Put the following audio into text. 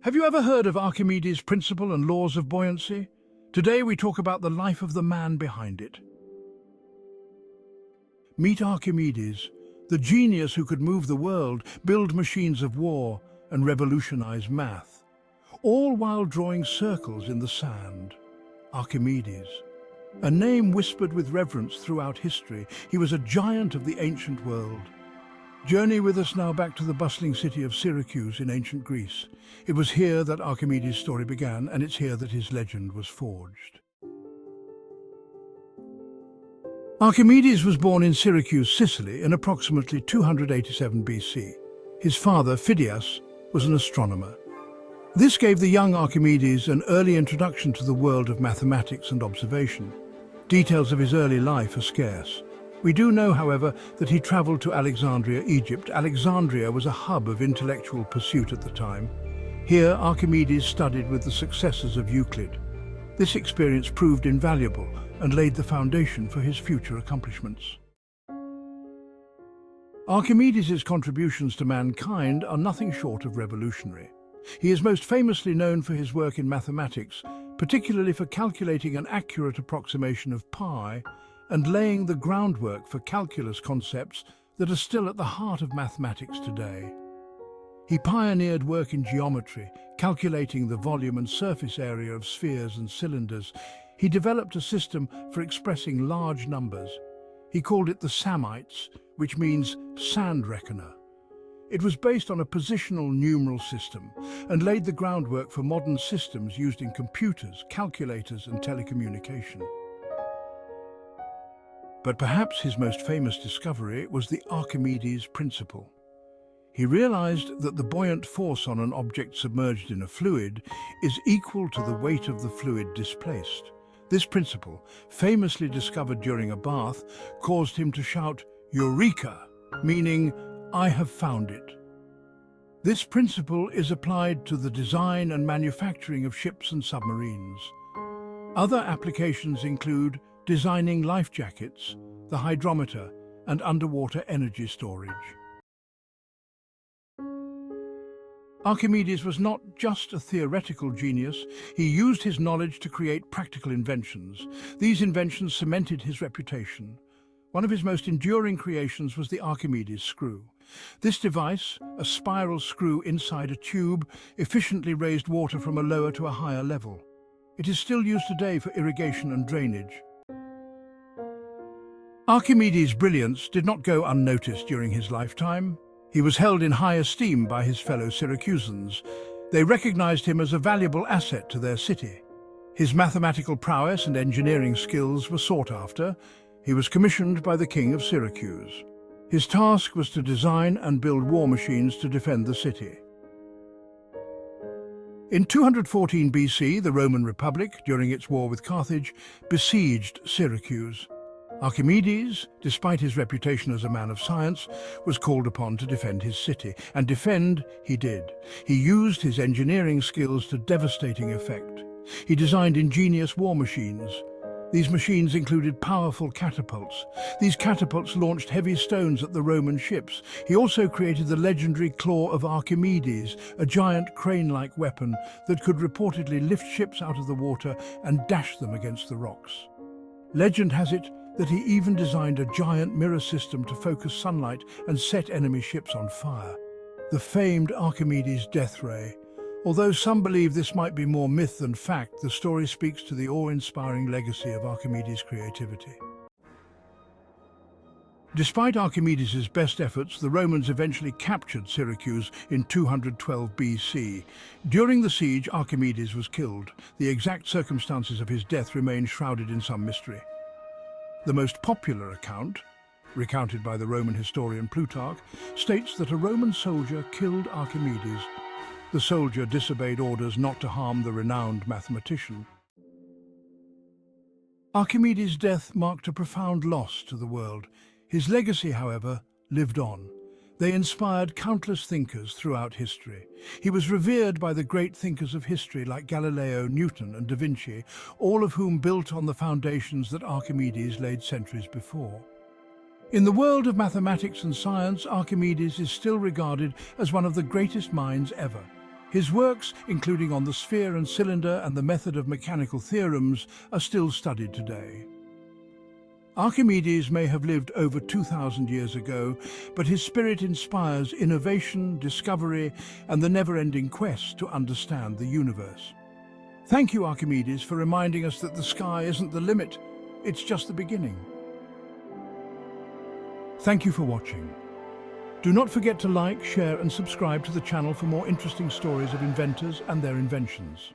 Have you ever heard of Archimedes' principle and laws of buoyancy? Today we talk about the life of the man behind it. Meet Archimedes, the genius who could move the world, build machines of war, and revolutionize math, all while drawing circles in the sand. Archimedes, a name whispered with reverence throughout history, he was a giant of the ancient world. Journey with us now back to the bustling city of Syracuse in ancient Greece. It was here that Archimedes' story began, and it's here that his legend was forged. Archimedes was born in Syracuse, Sicily, in approximately 287 BC. His father, Phidias, was an astronomer. This gave the young Archimedes an early introduction to the world of mathematics and observation. Details of his early life are scarce. We do know, however, that he travelled to Alexandria, Egypt. Alexandria was a hub of intellectual pursuit at the time. Here, Archimedes studied with the successors of Euclid. This experience proved invaluable and laid the foundation for his future accomplishments. Archimedes' contributions to mankind are nothing short of revolutionary. He is most famously known for his work in mathematics, particularly for calculating an accurate approximation of pi and laying the groundwork for calculus concepts that are still at the heart of mathematics today. He pioneered work in geometry, calculating the volume and surface area of spheres and cylinders. He developed a system for expressing large numbers. He called it the Samites, which means sand reckoner. It was based on a positional numeral system and laid the groundwork for modern systems used in computers, calculators, and telecommunication. But perhaps his most famous discovery was the Archimedes principle. He realized that the buoyant force on an object submerged in a fluid is equal to the weight of the fluid displaced. This principle, famously discovered during a bath, caused him to shout, "Eureka!" meaning, "I have found it." This principle is applied to the design and manufacturing of ships and submarines. Other applications include designing life jackets, the hydrometer, and underwater energy storage. Archimedes was not just a theoretical genius, he used his knowledge to create practical inventions. These inventions cemented his reputation. One of his most enduring creations was the Archimedes Screw. This device, a spiral screw inside a tube, efficiently raised water from a lower to a higher level. It is still used today for irrigation and drainage. Archimedes' brilliance did not go unnoticed during his lifetime. He was held in high esteem by his fellow Syracusans. They recognized him as a valuable asset to their city. His mathematical prowess and engineering skills were sought after. He was commissioned by the king of Syracuse. His task was to design and build war machines to defend the city. In 214 BC, the Roman Republic, during its war with Carthage, besieged Syracuse. Archimedes, despite his reputation as a man of science, was called upon to defend his city, and defend he did. He used his engineering skills to devastating effect. He designed ingenious war machines. These machines included powerful catapults. These catapults launched heavy stones at the Roman ships. He also created the legendary claw of Archimedes, a giant crane-like weapon that could reportedly lift ships out of the water and dash them against the rocks. Legend has it that he even designed a giant mirror system to focus sunlight and set enemy ships on fire. The famed Archimedes' death ray. Although some believe this might be more myth than fact, the story speaks to the awe-inspiring legacy of Archimedes' creativity. Despite Archimedes' best efforts, the Romans eventually captured Syracuse in 212 BC. During the siege, Archimedes was killed. The exact circumstances of his death remain shrouded in some mystery. The most popular account, recounted by the Roman historian Plutarch, states that a Roman soldier killed Archimedes. The soldier disobeyed orders not to harm the renowned mathematician. Archimedes' death marked a profound loss to the world. His legacy, however, lived on. They inspired countless thinkers throughout history. He was revered by the great thinkers of history like Galileo, Newton, and Da Vinci, all of whom built on the foundations that Archimedes laid centuries before. In the world of mathematics and science, Archimedes is still regarded as one of the greatest minds ever. His works, including on the sphere and cylinder and the method of mechanical theorems, are still studied today. Archimedes may have lived over 2,000 years ago, but his spirit inspires innovation, discovery, and the never-ending quest to understand the universe. Thank you, Archimedes, for reminding us that the sky isn't the limit, it's just the beginning. Thank you for watching. Do not forget to like, share, and subscribe to the channel for more interesting stories of inventors and their inventions.